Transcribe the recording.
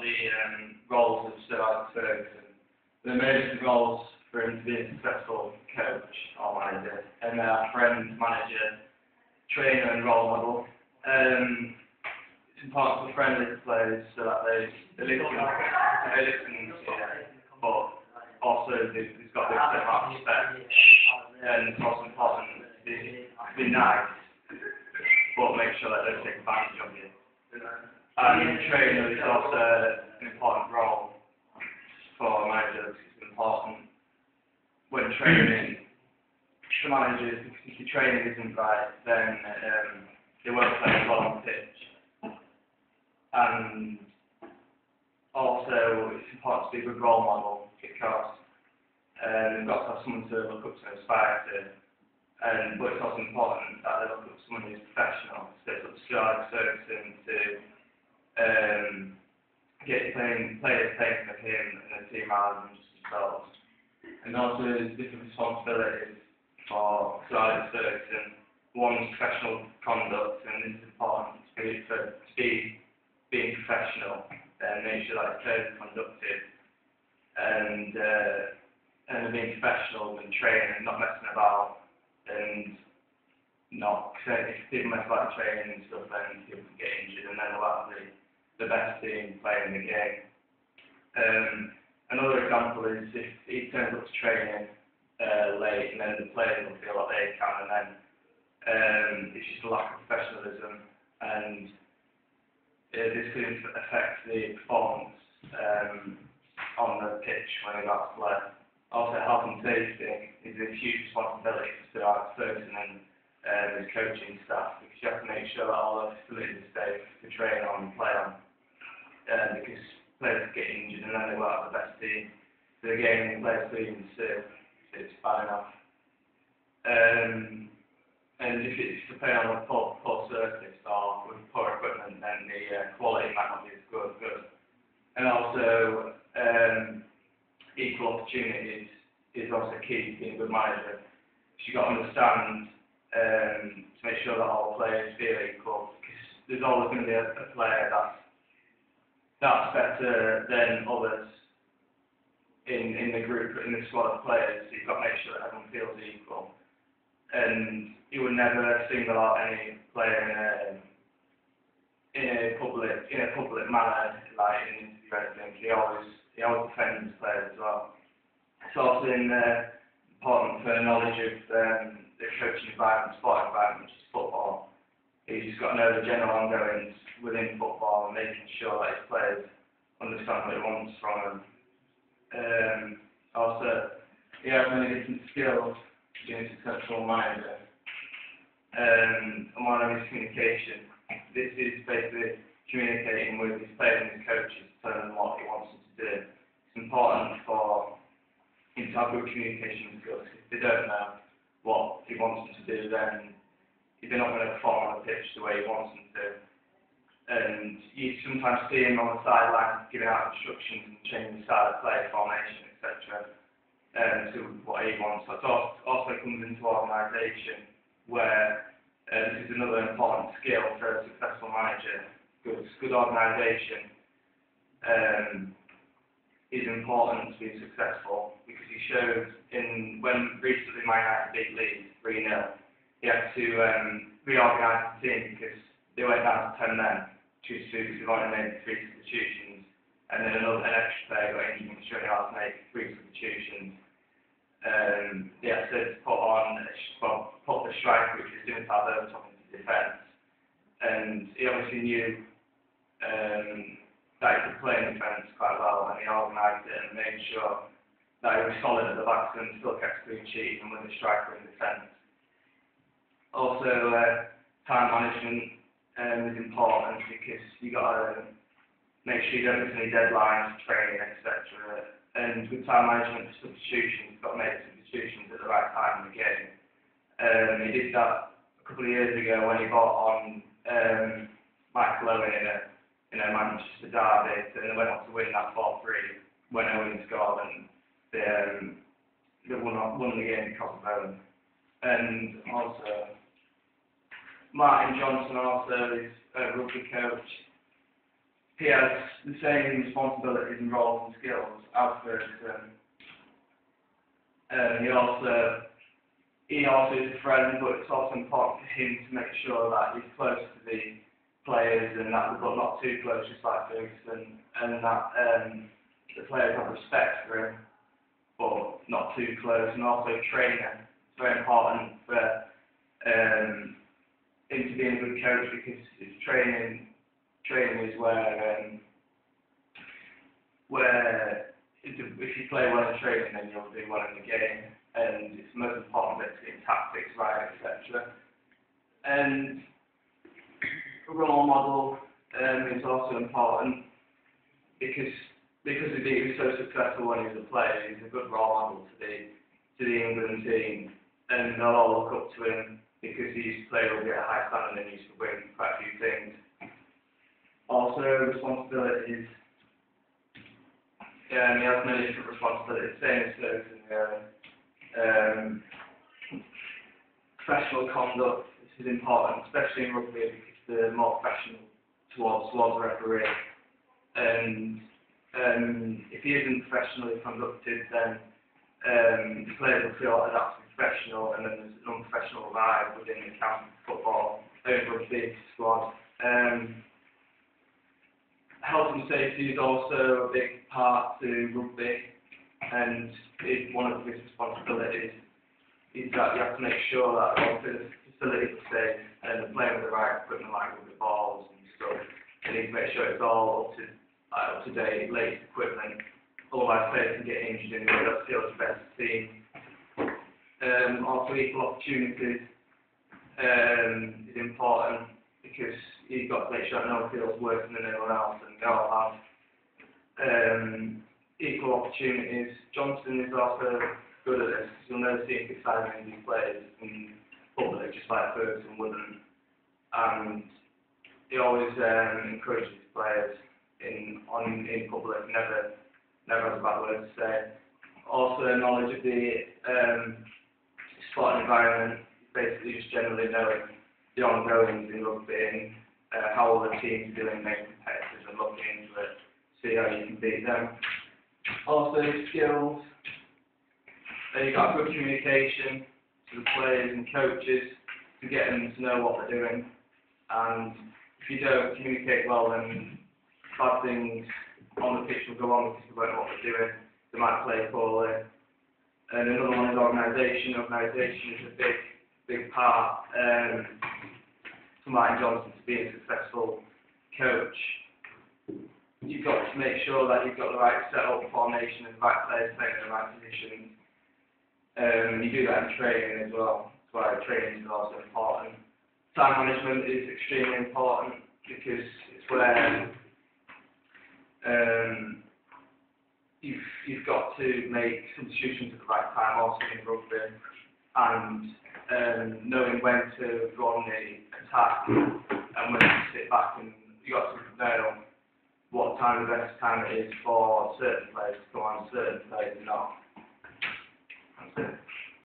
the roles of Sir Alex Ferguson. The emergency roles for him to be a successful coach or manager, and friend, manager, trainer and role model. It's important for friendly players so that they listen to you, but also they've got this amount of respect, and it's also important to be nice, but make sure that they don't take advantage of you. And trainer is also an important role for managers. It's important when training the managers, because if your training isn't right, then they won't play well on the pitch. And also, it's important to be a good role model because they've got to have someone to look up to and aspire to. But it's also important that they look up to someone who's professional. So it's up to Sir Alex Ferguson to get players playing for him and the team rather than just themselves. And also there's different responsibilities for Sir Alex Ferguson. One's professional conduct, and it's important to be being professional and make sure that players are conducted and being professional and training, not messing about, and not, because if people mess about training and stuff, then people can get injured, and then they'll have the best team playing the game. Another example is if he turns up to training late, and then the players will feel like they can, and then it's just a lack of professionalism, and this could affect the performance on the pitch when they're about to play. Also, health and safety is a huge responsibility for Sir Alex Ferguson and his coaching staff, because you have to make sure that all the facilities are safe to train on and play on, because players get injured and then they won't have the best team for the game, and players leaving too, so it's bad enough. And if it's to play on a poor surface or with poor equipment, then the quality might not be as good. And also, equal opportunities is also key to being a good manager. So you've got to understand to make sure that all players feel equal, because there's always going to be a player that's better than others in the group, in the squad of players. So you've got to make sure that everyone feels equal. And you would never single out any player in a public manner, like in an interview or anything. He always defends his players as well. It's also important for knowledge of the coaching environment, sport environment, which is football. He's got to know the general ongoings within football and making sure that his players understand what he wants from them. Also, he has many different skills to be a successful manager. And one of them is communication. This is basically communicating with his players and his coaches, telling them what he wants them to do. It's important for him to have good communication skills. If they don't know what he wants them to do, then they're not going to perform on the pitch the way he wants them to. And you sometimes see him on the sideline giving out instructions and changing the style of play, formation, etc. To what he wants. That also comes into organisation, where this is another important skill for a successful manager. Good organisation is important to be successful, because he showed when recently Man United beat Leeds 3-0, he had to reorganise the team because they went down to 10 men, because they've only made 3 substitutions, and then an extra player got injured and showing how to make 3 substitutions. They had to put the striker, which was doing that over top into defence, and he obviously knew that he could play in defence quite well, and he organised it and made sure that he was solid at the back and still kept clean sheet and with the striker in defence. Also, time management is important, because you got to make sure you don't miss any deadlines, training, etc. And with time management substitutions, you've got to make substitutions at the right time in the game. He did that a couple of years ago when he brought on Michael Owen in a Manchester derby, and they went on to win that 4-3 when Owen scored, and they won the game because of Owen. And also, Martin Johnson also is a rugby coach. he has the same responsibilities and roles and skills as Ferguson. He also is a friend, but it's also important for him to make sure that he's close to the players and that, but not too close, just like Ferguson, and that the players have respect for him, but not too close. And also training. It's very important for him to be a good coach, because it's training is where if you play well in training, then you'll do well in the game, and it's the most important bit to get tactics right, etc. And a role model is also important, because he was so successful when he was a player. He's a good role model to the England team, and they'll all look up to him because he's played really at a high standard and used to win quite a few things. Also, responsibilities. He has many different responsibilities, same as Ferguson. Professional conduct. This is important, especially in rugby, because they're more professional towards the referee. And if he isn't professionally conducted, then the players will feel like that's professional, and then there's an unprofessional vibe within the camp football rugby squad. Health and safety is also a big part to rugby, and one of his responsibilities is that you have to make sure that all the facilities are safe and they're playing with the right equipment, like with the balls and stuff. You need to make sure it's all up to date, latest equipment. Otherwise, players can get injured and they'll steal the best team. Also, equal opportunities is important, because you've got to make sure that no one feels worse than anyone else, and they all have equal opportunities. Johnson is also good at this, because you'll never see him criticizing these players in public, just like Ferguson wouldn't. And he always encourages players in public, never has a bad word to say. Also, knowledge of the sport environment, basically just generally knowing the ongoings in rugby and how other teams are doing, main competitors, and looking into it, see how you can beat them. Also, skills. You've got good communication to the players and coaches to get them to know what they're doing. And if you don't communicate well, then bad things on the pitch will go on, because they won't know what they're doing. They might play poorly. And another one is organisation. Organisation is a big part for Martin Johnson to be a successful coach. You've got to make sure that you've got the right setup, formation, and the right players playing in the right positions. You do that in training as well. That's why training is also important. Time management is extremely important, because it's where you've got to make substitutions at the right time, also in rugby, and knowing when to go on the attack and when to sit back, and you've got to know what time the best time it is for certain players to go on, certain players not. That's it.